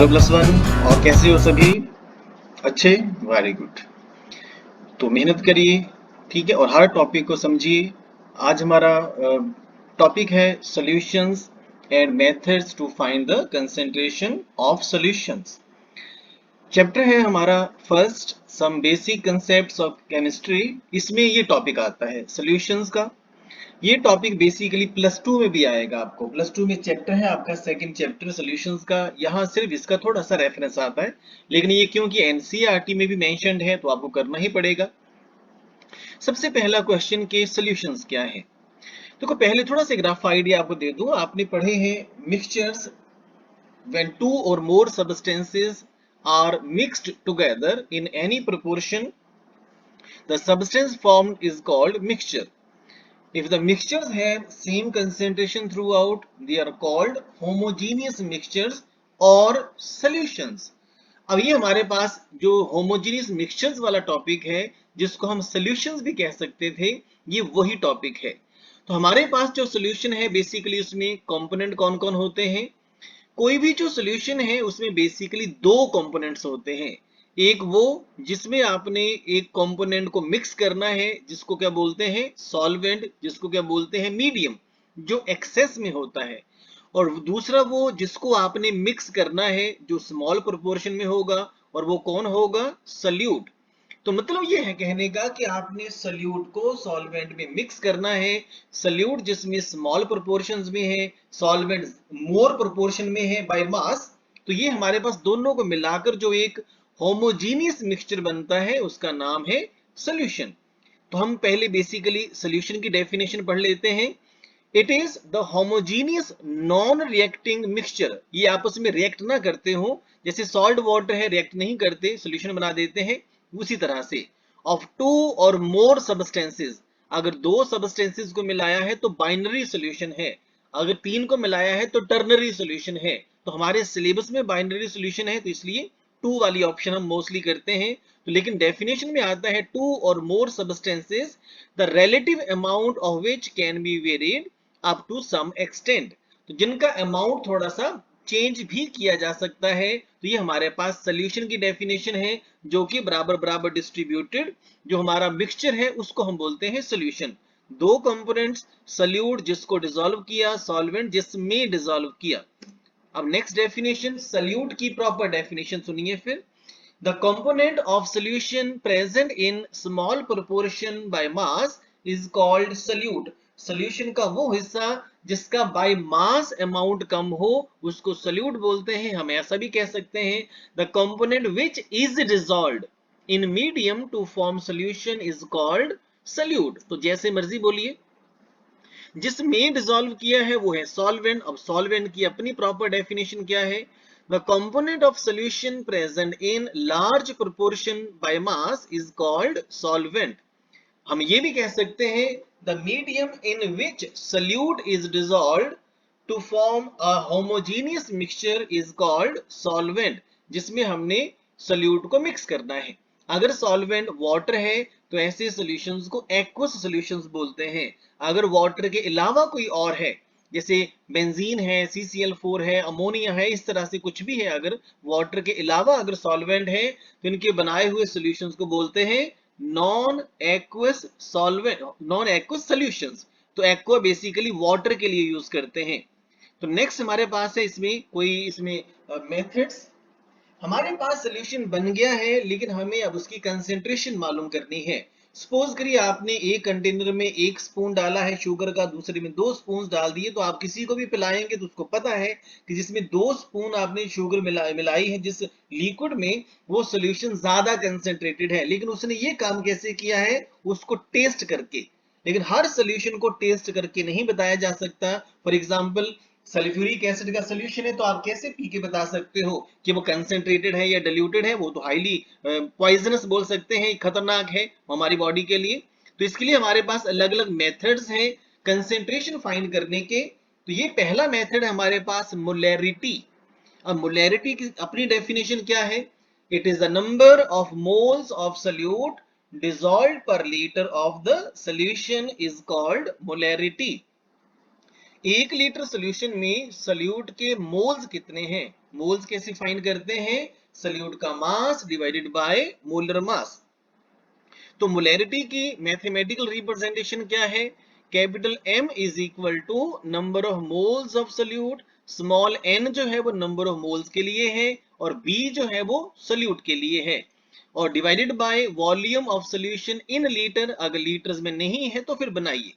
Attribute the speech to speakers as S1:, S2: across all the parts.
S1: Hello plus one. और कैसे हो सभी? अच्छे, वेरी गुड। तो मेहनत करिए, ठीक है, और हर टॉपिक को समझिए। आज हमारा टॉपिक है solutions and methods to find the concentration of solutions. Chapter है हमारा first, some basic concepts of chemistry. इसमें ये टॉपिक आता है सॉल्यूशंस का। ये टॉपिक बेसिकली प्लस टू में भी आएगा आपको। प्लस टू में चैप्टर है आपका सेकंड चैप्टर सॉल्यूशंस का। यहाँ सिर्फ इसका थोड़ा सा रेफरेंस आता है, लेकिन ये क्योंकि एनसीईआरटी में भी मेंशन्ड है तो आपको करना ही पड़ेगा। सबसे पहला क्वेश्चन के सॉल्यूशंस क्या है। देखो, पहले थोड़ा सा ग्राफ आइडिया आपको दे दूं। आपने पढ़े हैं mixtures when two or more substances are mixed together in any proportion, the substance formed is called mixture. If the mixtures have same concentration throughout, they are called homogeneous mixtures or solutions. अब ये हमारे पास जो homogeneous mixtures वाला topic है, जिसको हम solutions भी कह सकते थे, ये वही टॉपिक है। तो हमारे पास जो solution है बेसिकली उसमें कंपोनेंट कौन कौन होते हैं। कोई भी जो सॉल्यूशन है उसमें बेसिकली दो कंपोनेंट्स होते हैं। एक वो जिसमें आपने एक कंपोनेंट को मिक्स करना है, जिसको क्या बोलते हैं सॉल्वेंट, जिसको क्या बोलते हैं मीडियम, जो एक्सेस में होता है। और दूसरा वो जिसको आपने मिक्स करना है जो स्मॉल प्रोपोर्शन में होगा, और वो कौन होगा सल्यूट। तो मतलब ये है कहने का कि आपने सल्यूट को सॉल्वेंट में मिक्स करना है। सल्यूट जिसमें स्मॉल प्रोपोर्शंस में है, सॉल्वेंट मोर प्रोपोर्शन में है बाय मास। तो ये हमारे पास दोनों को मिलाकर जो एक होमोजीनियस मिक्सचर बनता है उसका नाम है सॉल्यूशन। तो हम पहले बेसिकली सॉल्यूशन की डेफिनेशन पढ़ लेते हैं। It is the homogeneous non reacting mixture. ये आपस में रिएक्ट ना करते हो, जैसे सॉल्ट वाटर है रिएक्ट नहीं करते, सॉल्यूशन बना देते हैं, उसी तरह से ऑफ टू और मोर सब्सटेंसेस। अगर दो सब्सटेंसेस को मिलाया है तो बाइनरी सॉल्यूशन है, अगर तीन को मिलाया है तो टर्नरी सॉल्यूशन है। तो हमारे सिलेबस में बाइनरी सॉल्यूशन है तो इसलिए टू वाली ऑप्शन हम मोस्टली करते हैं। तो लेकिन डेफिनेशन में आता है टू और more substances the relative amount of which can be varied up to some extent. तो जिनका अमाउंट थोड़ा सा चेंज भी किया जा सकता है। तो ये हमारे पास सॉल्यूशन की डेफिनेशन है, जो कि बराबर बराबर डिस्ट्रीब्यूटेड जो हमारा मिक्सचर है उसको हम बोलते हैं सॉल्यूशन। दो कंपोनेंट्स, सॉल्यूट जिसको डिसॉल्व किया, सॉल्वेंट जिसमें डिसॉल्व किया। अब नेक्स्ट डेफिनेशन सॉल्यूट की प्रॉपर डेफिनेशन सुनिए फिर। The component of solution present in small proportion by mass is called solute. Solution का वो हिस्सा जिसका by mass amount कम हो उसको solute बोलते हैं। हम ऐसा भी कह सकते हैं the component which is dissolved in medium to form solution is called solute। तो जैसे मर्जी बोलिए, जिसमें डिसॉल्व किया है वो है सॉल्वेंट। अब सॉल्वेंट की अपनी प्रॉपर डेफिनेशन क्या है। The component of solution present in large proportion by mass is called solvent. हम ये भी कह सकते हैं the medium in which solute is dissolved to form a homogeneous mixture is called solvent, जिसमें हमने सल्यूट को मिक्स करना है। अगर सॉल्वेंट वाटर है तो ऐसे सॉल्यूशंस को एक्वस सॉल्यूशंस बोलते हैं। अगर वाटर के अलावा कोई और है, जैसे बेंजीन है, CCl4 है, अमोनिया है, इस तरह से कुछ भी है, अगर वाटर के अलावा अगर सॉल्वेंट है तो इनके बनाए हुए सॉल्यूशंस को बोलते हैं non aqueous solvent, non aqueous solutions. तो एक्वा बेसिकली वाटर के लिए यूज करते हैं। तो नेक्स्ट हमारे पास है इसमें कोई इसमें मेथड्स। हमारे पास सोल्यूशन बन गया है, लेकिन हमें अब उसकी कंसेंट्रेशन मालूम करनी है। सपोज करिए आपने एक कंटेनर में 1 स्पून डाला है शुगर का, दूसरे में 2 स्पून डाल दिए। तो आप किसी को भी पिलाएंगे तो उसको पता है कि जिसमें 2 स्पून आपने शुगर मिलाई है जिस लिक्विड में, वो सोल्यूशन ज्यादा कंसेंट्रेटेड है। लेकिन उसने ये काम कैसे किया है, उसको टेस्ट करके। लेकिन हर सोल्यूशन को टेस्ट करके नहीं बताया जा सकता। फॉर एग्जाम्पल सल्फ्यूरिक एसिड का सोल्यूशन है तो आप कैसे पी के बता सकते हो कि वो कंसेंट्रेटेड है या डिल्यूटेड है। वो तो हाईली पॉइजनस बोल सकते हैं, खतरनाक है हमारी बॉडी के लिए। तो इसके लिए हमारे पास अलग अलग मेथड्स हैं कंसेंट्रेशन फाइंड करने के। तो ये पहला मेथड है हमारे पास मोलैरिटी। अब मोलैरिटी की अपनी डेफिनेशन क्या है। It is the number of moles of salute dissolved per liter of the solution is called molarity। 1 litre solution में सल्यूट के मोल्स कितने हैं, मोल्स कैसे फाइंड करते हैं? सल्यूट का mass divided by molar mass. तो मोलैरिटी की मैथमेटिकल रिप्रेजेंटेशन क्या है? Capital M is equal to number of moles of solute, small n जो है वो नंबर ऑफ मोल्स के लिए है और B जो है वो सल्यूट के लिए है, और divided by volume of solution in litre. अगर लीटर्स में नहीं है तो फिर बनाइए।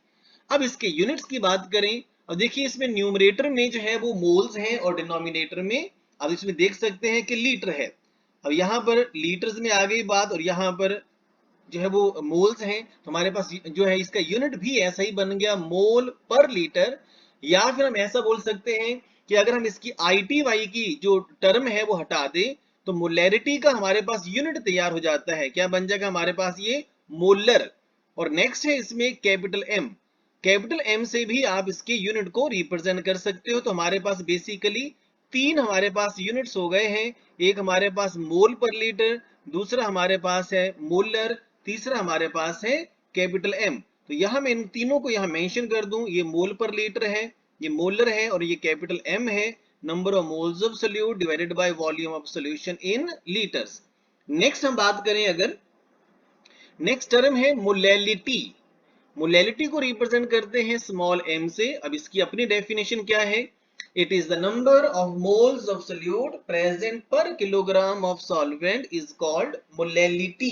S1: अब इसके यूनिट्स की बात करें, अब देखिए इसमें न्यूमरेटर में जो है वो मोल्स हैं और डिनोमिनेटर में अब इसमें देख सकते हैं कि लीटर है। अब यहाँ पर लीटर्स में आ गई बात और यहाँ पर जो है वो मोल्स हैं, तो हमारे पास जो है इसका यूनिट भी ऐसा ही बन गया, मोल पर लीटर। या फिर हम ऐसा बोल सकते हैं कि अगर हम इसकी ITY की जो टर्म है वो हटा दें तो मोलैरिटी का हमारे पास यूनिट तैयार हो जाता है। क्या बन जाएगा हमारे पास? ये मोलर। और नेक्स्ट है इसमें कैपिटल M। कैपिटल M से भी आप इसके यूनिट को रिप्रेजेंट कर सकते हो। तो हमारे पास बेसिकली तीन हमारे पास यूनिट्स हो गए हैं। एक हमारे पास मोल पर लीटर, दूसरा हमारे पास है मोलर, तीसरा हमारे पास है कैपिटल M। तो यहां मैं इन तीनों को यहां मेंशन कर दूं, ये मोल पर लीटर है, ये मोलर है और ये कैपिटल M है। Number of moles of solute divided by volume of solution in litres. Next हम बात करें, अगर नेक्स्ट टर्म है मोलैलिटी। मोलैलिटी को रिप्रेजेंट करते हैं स्मॉल m से। अब इसकी अपनी डेफिनेशन क्या है? It is the number of moles of solute present per kilogram of solvent is called molality.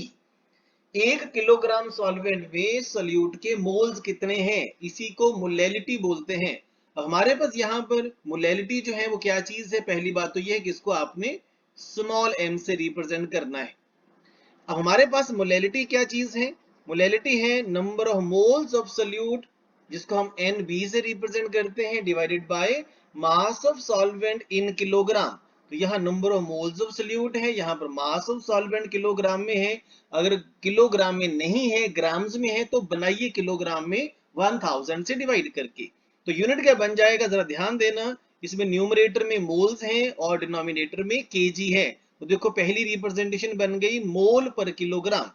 S1: 1 kilogram solvent में सॉल्यूट के मोल्स कितने हैं, इसी को मोलैलिटी बोलते हैं। अब हमारे पास यहाँ पर मोलैलिटी जो है वो क्या चीज है? पहली बात तो ये है कि इसको आपने स्मॉल m से रिप्रेजेंट करना है। अब हमारे पास मोलैलिटी क्या चीज है? मोलैलिटी है number of moles of solute, जिसको हम NB से रिप्रेजेंट करते हैं, divided by mass of solvent in kilogram. तो यहाँ number of moles of solute है, यहाँ पर मास ऑफ सॉल्वेंट किलोग्राम में है। अगर किलोग्राम में नहीं है, ग्राम्स में है, तो बनाइए किलोग्राम में 1000 से डिवाइड करके। तो यूनिट क्या बन जाएगा? जरा ध्यान देना, इसमें न्यूमरेटर में मोल्स हैं और डिनोमिनेटर में केजी है। तो देखो पहली रिप्रेजेंटेशन बन गई मोल पर किलोग्राम,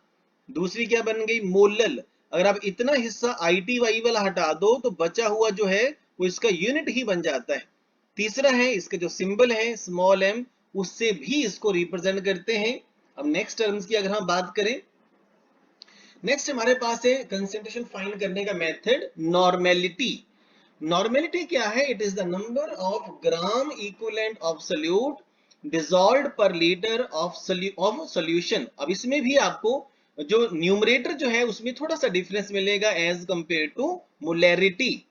S1: दूसरी क्या बन गई? मोलल। अगर आप इतना हिस्सा ITY वाला हटा दो तो बचा हुआ जो है वो इसका यूनिट ही बन जाता है। तीसरा है इसका जो सिंबल है स्मॉल m, उससे भी इसको रिप्रेजेंट करते हैं। अब नेक्स्ट टर्म्स की अगर हम बात करें, नेक्स्ट हमारे पास है कंसंट्रेशन फाइंड करने का मेथड नॉर्मेलिटी। नॉर्मेलिटी क्या है? It is the number of gram equivalent of solute dissolved पर लीटर ऑफ सॉल्यूशन। अब इसमें भी आपको जो न्यूमरेटर जो है उसमें थोड़ा सा डिफरेंस मिलेगा एज कंपेयर टू मोलैरिटी,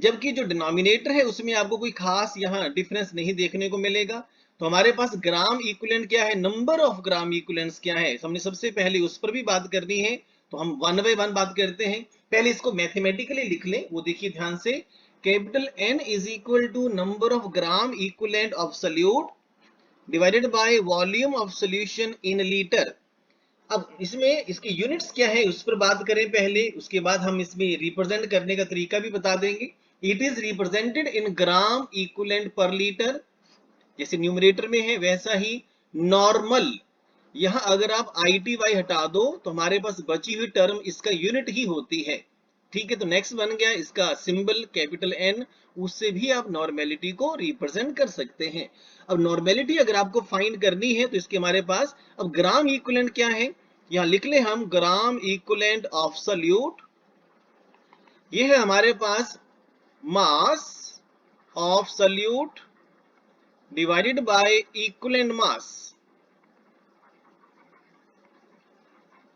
S1: जबकि जो डिनोमिनेटर है उसमें आपको कोई खास यहाँ डिफरेंस नहीं देखने को मिलेगा। तो हमारे पास ग्राम इक्विवेलेंट क्या है, नंबर ऑफ ग्राम इक्विवेलेंट्स क्या है, हमने सबसे पहले उस पर भी बात करनी है। तो हम वन बाय वन बात करते हैं। पहले इसको मैथमेटिकली लिख लें, वो देखिए ध्यान से। Capital N is equal to number of gram equivalent of solute divided by volume of solution in litre. अब इसमें इसके यूनिट्स क्या है उस पर बात करें पहले, उसके बाद हम इसमें रिप्रेजेंट करने का तरीका भी बता देंगे। It is represented in gram equivalent पर लीटर, जैसे न्यूमरेटर में है वैसा ही। नॉर्मल, यहां अगर आप ITY हटा दो तो हमारे पास बची हुई टर्म इसका यूनिट ही होती है। ठीक है, तो नेक्स्ट बन गया इसका सिंबल कैपिटल N, उससे भी आप नॉर्मेलिटी को रिप्रेजेंट कर सकते हैं। अब नॉर्मेलिटी अगर आपको फाइंड करनी है तो इसके हमारे पास अब ग्राम इक्विवेलेंट क्या है, यहां लिख ले हम ग्राम इक्विवेलेंट ऑफ सॉल्यूट। ये है हमारे पास mass of solute divided by equivalent mass.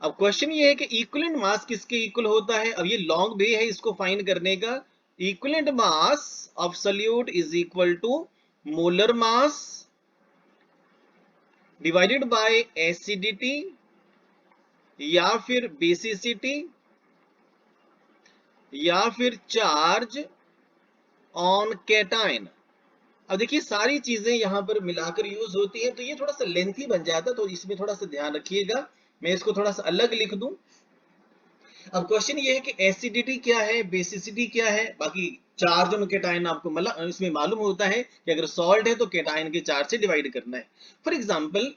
S1: अब क्वेश्चन ये है कि इक्विवेलेंट मास किसके इक्वल होता है? अब ये लॉन्ग वे है इसको फाइंड करने का। Equivalent mass of solute is equal to molar mass divided by acidity या फिर बेसिसिटी या फिर चार्ज ऑन कैटायन। अब देखिए सारी चीजें यहां पर मिलाकर यूज होती है, तो ये थोड़ा सा लेंथी बन जाता है, तो इसमें थोड़ा सा ध्यान रखिएगा। मैं इसको थोड़ा सा अलग लिख दूं। अब क्वेश्चन ये है कि एसिडिटी क्या है, बेसिसिटी क्या है, बाकी चार्ज और कैटायन आपको मतलब इसमें मालूम होता है कि अगर सॉल्ट है तो कैटायन के चार्ज से डिवाइड करना है। फॉर एग्जांपल,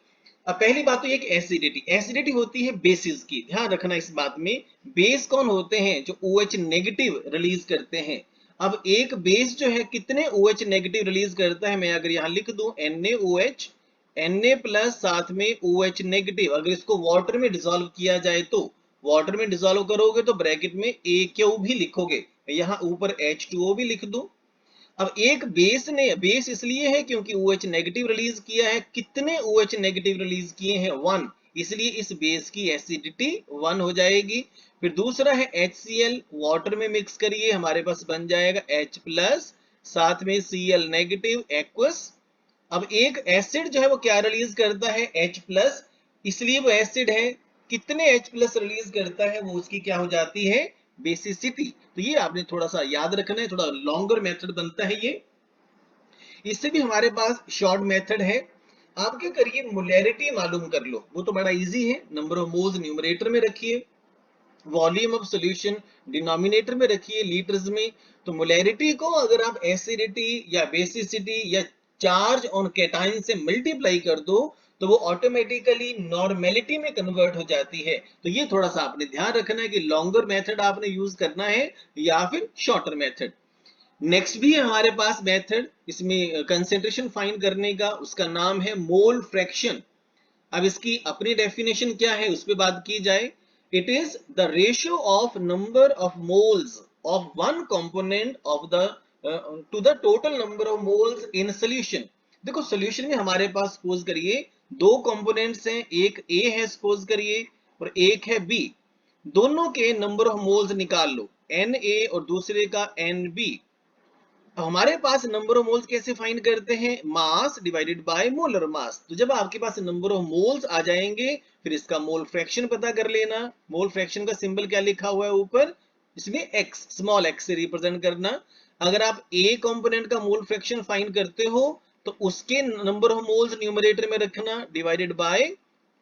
S1: अब पहली बात तो ये कि एसिडिटी, एसिडिटी होती है बेसिस की, ध्यान रखना इस बात में। बेस कौन होते हैं? जो OH नेगेटिव रिलीज करते हैं। अब एक बेस जो है कितने OH नेगेटिव रिलीज करता है, मैं अगर यहाँ लिख दूं NaOH, Na प्लस साथ में OH नेगेटिव, अगर इसको वाटर में डिसॉल्व किया जाए तो वाटर में डिसॉल्व करोगे तो ब्रैकेट में AQ भी लिखोगे, यहाँ ऊपर H2O भी लिख दूं। अब एक बेस ने, बेस इसलिए है क्योंकि OH नेगेटिव रिलीज किया है, कितने OH नेगेटिव रिलीज किए हैं 1, इसलिए इस बेस की एसिडिटी 1 हो जाएगी। फिर दूसरा है HCl, वाटर में मिक्स करिए, हमारे पास बन जाएगा H प्लस साथ में Cl नेगेटिव एक्वस। अब एक एसिड जो है वो क्या रिलीज करता है, H प्लस, इसलिए वो एसिड है, कितने H प्लस रिलीज करता है वो उसकी क्या हो जाती है, बेसिसिटी। तो ये आपने थोड़ा सा याद रखना है, थोड़ा लॉन्गर मेथड बनता है ये। इससे भी हमारे पास शॉर्ट मेथड है। आप क्या करिए, मोलैरिटी मालूम कर लो, वो तो बड़ा इजी है। नंबर ऑफ मोल्स न्यूमरेटर में रखिए, वॉल्यूम ऑफ सॉल्यूशन डिनोमिनेटर में रखिए लीटर्स में। तो मोलैरिटी को अगर आप एसिडिटी या बेसिसिटी या चार्ज ऑन कैटायन से मल्टीप्लाई कर दो तो वो ऑटोमेटिकली नॉर्मेलिटी में कन्वर्ट हो जाती है। तो ये थोड़ा सा आपने ध्यान रखना है कि लॉन्गर मेथड आपने यूज करना है या फिर शॉर्टर मेथड। नेक्स्ट भी है हमारे पास मेथड इसमें कंसेंट्रेशन फाइंड करने का, उसका नाम है मोल फ्रैक्शन। अब इसकी अपनी डेफिनेशन क्या है उस पर बात की जाए। It is the ratio of number of moles of one component of the two the total number of moles in solution. देखो सोल्यूशन में हमारे पास सपोज करिए दो कंपोनेंट्स हैं, एक ए है सपोज करिए और एक है बी। दोनों के नंबर ऑफ मोल्स निकाल लो, Na और दूसरे का Nb। अब हमारे पास नंबर ऑफ मोल्स कैसे फाइंड करते हैं, मास डिवाइडेड बाय मोलर मास। तो जब आपके पास नंबर ऑफ मोल्स आ जाएंगे फिर इसका मोल फ्रैक्शन पता कर लेना। मोल फ्रैक्शन का सिंबल क्या लिखा हुआ है ऊपर, इसमें x, स्मॉल x से रिप्रेजेंट करना। अगर आप a कंपोनेंट का मोल फ्रैक्शन फाइंड करते हो तो उसके नंबर ऑफ मोल्स न्यूमरेटर में रखना divided by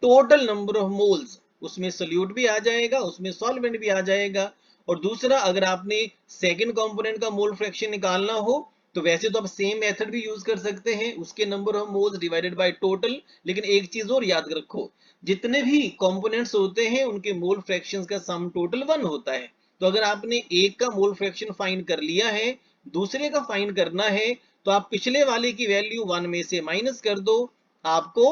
S1: total number of moles, उसमें सोल्यूट भी आ जाएगा, उसमें सॉल्वेंट भी आ जाएगा। और दूसरा अगर आपने सेकंड कंपोनेंट का मोल फ्रैक्शन निकालना हो तो वैसे तो आप सेम मेथड भी यूज कर सकते हैं, उसके number of moles divided by total. लेकिन एक चीज और याद रखो, जितने भी कंपोनेंट्स होते हैं उनके मोल फ्रैक्शंस का सम टोटल 1 होता है। तो अगर आपने एक का मोल फ्रैक्शन फाइंड कर लिया है, दूसरे का फाइंड करना है, तो आप पिछले वाले की वैल्यू 1 में से माइनस कर दो, आपको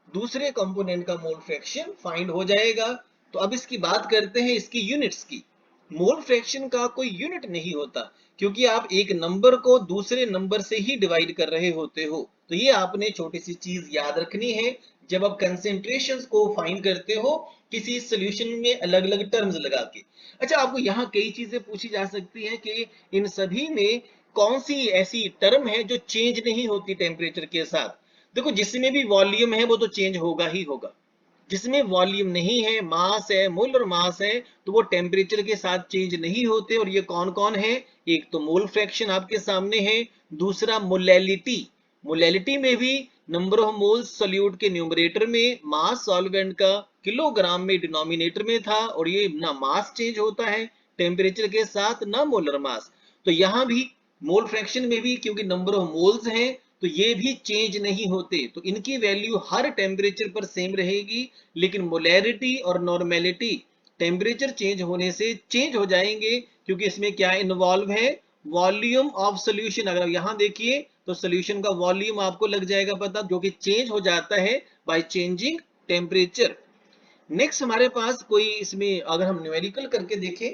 S1: दूसरे कंपोनेंट का मोल फ्रैक्शन फाइंड हो जाएगा। तो अब इसकी बात करते हैं इसकी यूनिट्स की। मोल फ्रैक्शन का कोई यूनिट नहीं होता क्योंकि आप एक नंबर को दूसरे नंबर से ही डिवाइड कर रहे होते हो। तो ये आपने छोटी सी चीज याद रखनी है जब आप कंसेंट्रेशंस को फाइंड करते हो किसी सॉल्यूशन में अलग अलग टर्म्स लगा के। अच्छा, आपको यहाँ कई चीजें पूछी जा सकती हैं कि इन सभी में कौन सी ऐसी टर्म है जो चेंज नहीं होती टेम्परेचर के साथ। देखो जिसमें भी वॉल्यूम है वो तो चेंज होगा ही होगा, जिसमें वॉल्यूम नहीं है, मास है, मोलर मास है, तो वो टेम्परेचर के साथ चेंज नहीं होते। और ये कौन कौन है, एक तो मोल फ्रैक्शन आपके सामने है, दूसरा मोलैलिटी। मोलैलिटी में भी नंबर ऑफ मोल्स सोल्यूट के न्यूमरेटर में, मास सॉल्वेंट का किलोग्राम में डिनोमिनेटर में था, और ये ना मास चेंज होता है टेम्परेचर के साथ ना मोलर मास। तो यहां भी मोल फ्रैक्शन में भी क्योंकि नंबर ऑफ मोल्स हैं तो ये भी चेंज नहीं होते, तो इनकी वैल्यू हर टेम्परेचर पर सेम रहेगी। लेकिन मोलैरिटी और नॉर्मेलिटी टेम्परेचर चेंज होने से चेंज हो जाएंगे क्योंकि इसमें क्या इन्वॉल्व है, वॉल्यूम ऑफ सोल्यूशन। अगर यहां देखिए तो सोल्यूशन का वॉल्यूम आपको लग जाएगा पता, जो कि चेंज हो जाता है बाय चेंजिंग टेम्परेचर। नेक्स्ट हमारे पास कोई इसमें अगर हम न्यूमेरिकल करके देखें,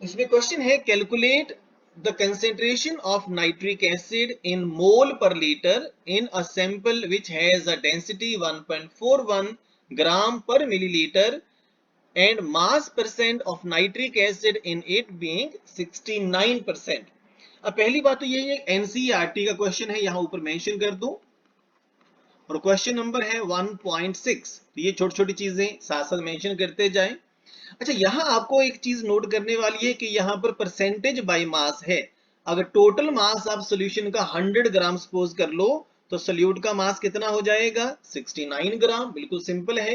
S1: इसमें क्वेश्चन है calculate the concentration of nitric acid in mole per liter in a sample which has a density 1.41 gram per milliliter and mass percent of nitric acid in it being 69%। अब पहली बात तो ये है एनसीईआरटी का question है, यहां ऊपर मेंशन कर दूं, और क्वेश्चन नंबर है 1.6। तो ये छोटी छोटी चीजें साथ साथ मेंशन करते जाएं। अच्छा, यहाँ आपको एक चीज नोट करने वाली है कि यहाँ पर परसेंटेज बाय मास है। अगर टोटल मास आप सॉल्यूशन का 100 ग्राम सपोज कर लो तो सोल्यूट का मास कितना हो जाएगा, 69 ग्राम। बिल्कुल सिंपल है।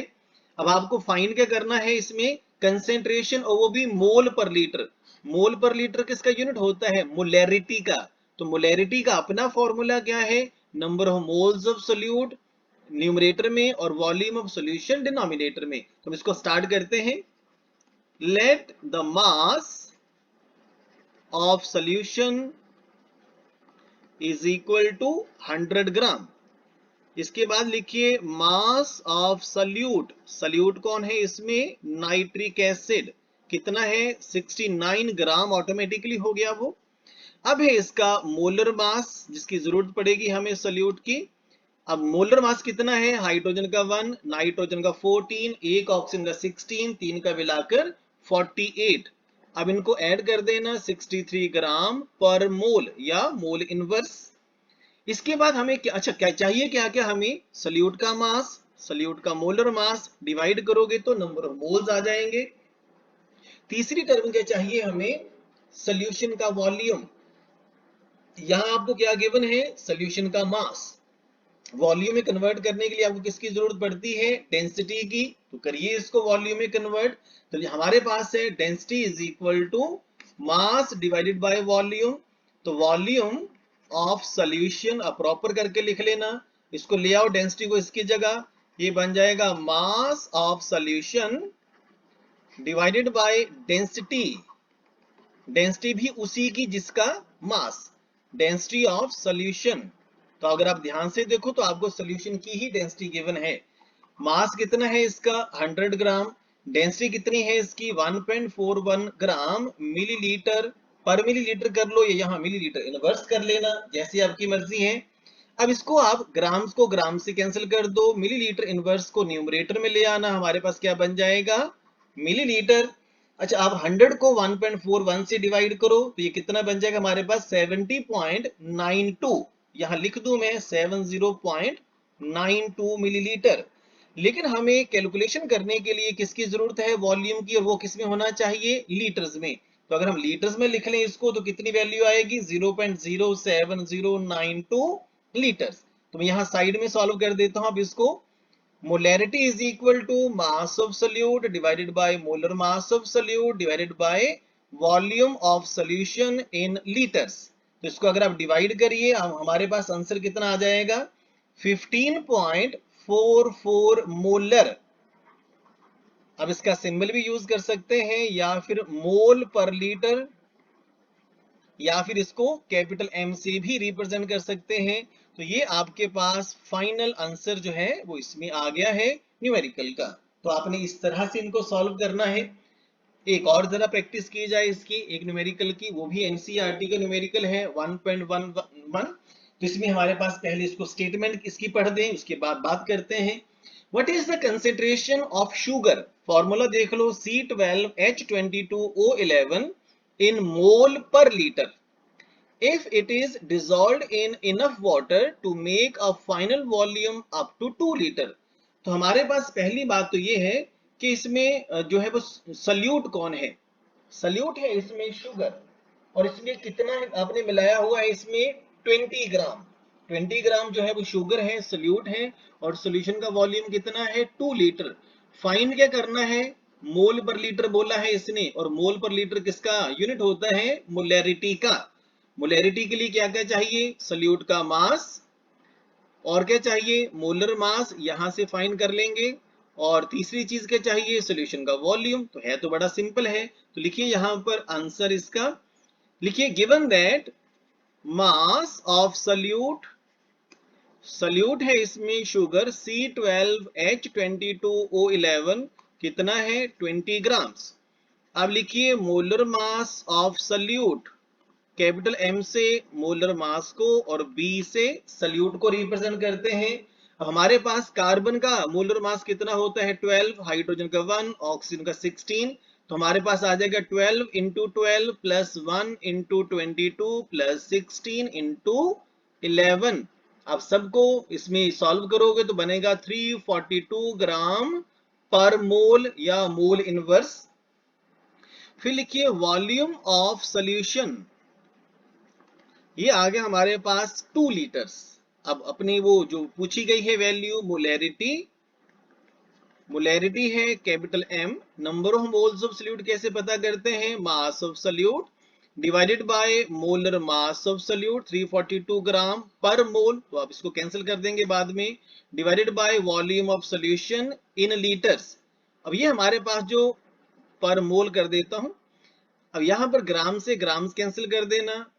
S1: अब आपको फाइंड क्या करना है इसमें, कंसेंट्रेशन, और वो भी मोल पर लीटर। मोल पर लीटर किसका यूनिट होता है, मोलैरिटी का। तो मोलैरिटी का अपना फॉर्मूला क्या है, number of moles of solute numerator में और वॉल्यूम ऑफ सोल्यूशन डिनोमिनेटर में। तो इसको स्टार्ट करते हैं। Let the mass of solution is equal to 100 gram. इसके बाद लिखिए मास ऑफ सल्यूट, सल्यूट कौन है इसमें, नाइट्रिक एसिड, कितना है 69 ग्राम, ऑटोमेटिकली हो गया वो। अब है इसका मोलर मास जिसकी जरूरत पड़ेगी हमें सल्यूट की। अब मोलर मास कितना है, हाइड्रोजन का 1, नाइट्रोजन का 14, एक ऑक्सीजन का 16, तीन का मिलाकर 48। अब इनको ऐड कर देना 63 ग्राम पर मोल या मोल इनवर्स। इसके बाद हमें क्या, अच्छा क्या चाहिए, क्या क्या हमें, सल्यूट का मास, सल्यूट का मोलर मास, डिवाइड करोगे तो नंबर ऑफ मोल्स आ जाएंगे। तीसरी टर्म क्या चाहिए हमें, सॉल्यूशन का वॉल्यूम। यहां आपको क्या गिवन है, सॉल्यूशन का मास। वॉल्यूम में कन्वर्ट करने के लिए आपको किसकी जरूरत पड़ती है, डेंसिटी की, तो करिए इसको वॉल्यूम में कन्वर्ट। तो हमारे पास है density is equal to mass divided by volume. तो वॉल्यूम ऑफ सॉल्यूशन, अब प्रॉपर करके लिख लेना, इसको ले आओ डेंसिटी को इसकी जगह, ये बन जाएगा mass of solution divided by density, density भी उसी की जिसका मास, डेंसिटी ऑफ सॉल्यूशन। तो अगर आप ध्यान से देखो तो आपको सॉल्यूशन की ही डेंसिटी गिवन है। मास कितना है इसका 100 ग्राम, डेंसिटी कितनी है इसकी 1.41 ग्राम मिलीलीटर पर मिलीलीटर कर लो, ये यहाँ मिलीलीटर इनवर्स कर लेना, जैसी आपकी मर्जी है। अब इसको आप ग्राम्स को ग्राम से कैंसिल कर दो, मिलीलीटर इनवर्स को न्यूमरेटर में ले आना, हमारे पास क्या बन जाएगा, मिलीलीटर। अच्छा आप 100 को 1.41 से डिवाइड करो तो ये कितना बन जाएगा हमारे पास 70.92, यहां लिख दूं मैं 70.92 मिलीलीटर। लेकिन हमें कैलकुलेशन करने के लिए किसकी जरूरत है, वॉल्यूम की, और वो किस में होना चाहिए, लीटर्स में। तो अगर हम लीटर्स में लिख लें इसको तो कितनी वैल्यू आएगी 0.07092 लीटर्स। तो मैं यहाँ साइड में सॉल्व कर देता हूं अब इसको। molarity is equal to mass of solute divided by molar mass of solute divided by volume of solution in liters। तो इसको अगर आप डिवाइड करिए हमारे पास आंसर कितना आ जाएगा 15.44 मोलर। अब इसका सिंबल भी यूज कर सकते हैं या फिर मोल पर लीटर, या फिर इसको कैपिटल एम से भी रिप्रेजेंट कर सकते हैं। तो ये आपके पास फाइनल आंसर जो है वो इसमें आ गया है न्यूमेरिकल का। तो आपने इस तरह से इनको सॉल्व करना है। एक और जरा प्रैक्टिस की जाए इसकी, एक न्यूमेरिकल की, वो भी एनसीईआरटी का न्यूमेरिकल है 1.11। तो इसमें हमारे पास पहले इसको स्टेटमेंट इसकी पढ़ दें, उसके बाद बात करते हैं। What is the concentration of sugar, formula देख लो C12H22O11 in mole per liter if it is dissolved in enough water to make a final volume up to 2 liter। तो हमारे पास पहली बात तो ये है कि इसमें जो है वो सल्यूट कौन है, सल्यूट है इसमें शुगर, और इसमें कितना है आपने मिलाया हुआ है इसमें 20 ग्राम, 20 ग्राम जो है वो शुगर है, सल्यूट है, और सॉल्यूशन का वॉल्यूम कितना है 2 लीटर। फाइंड क्या करना है, मोल पर लीटर बोला है इसने, और मोल पर लीटर किसका यूनिट होता है, मोलैरिटी का। मोलैरिटी के लिए क्या क्या चाहिए, सल्यूट का मास, और क्या चाहिए, मोलर मास, यहां से फाइंड कर लेंगे, और तीसरी चीज क्या चाहिए, सॉल्यूशन का वॉल्यूम। तो है तो बड़ा सिंपल है, तो लिखिए यहां पर आंसर इसका, लिखिए given that mass of solute, solute है इसमें शुगर C12H22O11 कितना है 20 ग्राम्स। अब लिखिए molar mass of solute, capital M से मोलर मास को और बी से सल्यूट को रिप्रेजेंट करते हैं। हमारे पास कार्बन का मोलर मास कितना होता है 12, हाइड्रोजन का 1, ऑक्सीजन का 16। तो हमारे पास आ जाएगा 12 into 12 plus 1 into 22 plus 16 into 11। अब सबको इसमें सॉल्व करोगे तो बनेगा 342 ग्राम पर मोल या मोल इनवर्स। फिर लिखिए वॉल्यूम ऑफ सॉल्यूशन, ये आ गया हमारे पास 2 लीटर्स। अब अपनी वो जो पूछी गई है वैल्यू मोलैरिटी, मोलैरिटी है capital M, number of moles of solute कैसे पता करते हैं, mass of solute divided by molar mass of solute 342 gram per mole, तो आप इसको कैंसिल कर देंगे बाद में, divided by volume of solution in litres. अब ये हमारे पास जो पर मोल कर देता हूं, अब यहाँ पर ग्राम से ग्राम्स कैंसिल कर देना,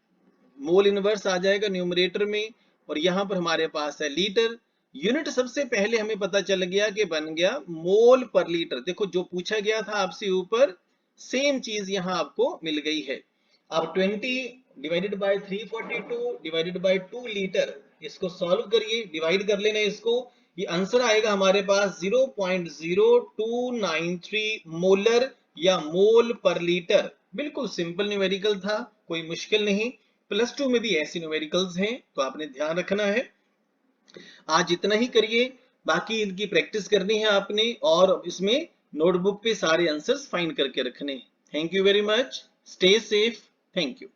S1: मोल इनवर्स आ जाएगा न्यूमरेटर में, और यहाँ पर हमारे पास है लीटर। यूनिट सबसे पहले हमें पता चल गया कि बन गया मोल पर लीटर। देखो जो पूछा गया था आपसे ऊपर, सेम चीज यहाँ आपको मिल गई है। अब 20 divided by 342 divided by 2 litre, इसको सॉल्व करिए, डिवाइड कर लेना इसको। ये आंसर आएगा हमारे पास 0.0293 मोलर या मोल पर लीटर। बिल्कुल सिंपल न्यूमेरिकल था, कोई मुश्किल नहीं। +2 में भी ऐसी न्यूमेरिकल्स हैं, तो आपने ध्यान रखना है। आज इतना ही करिए, बाकी इनकी प्रैक्टिस करनी है आपने, और इसमें नोटबुक पे सारे आंसर्स फाइंड करके रखने हैं। Thank you very much, stay safe, thank you.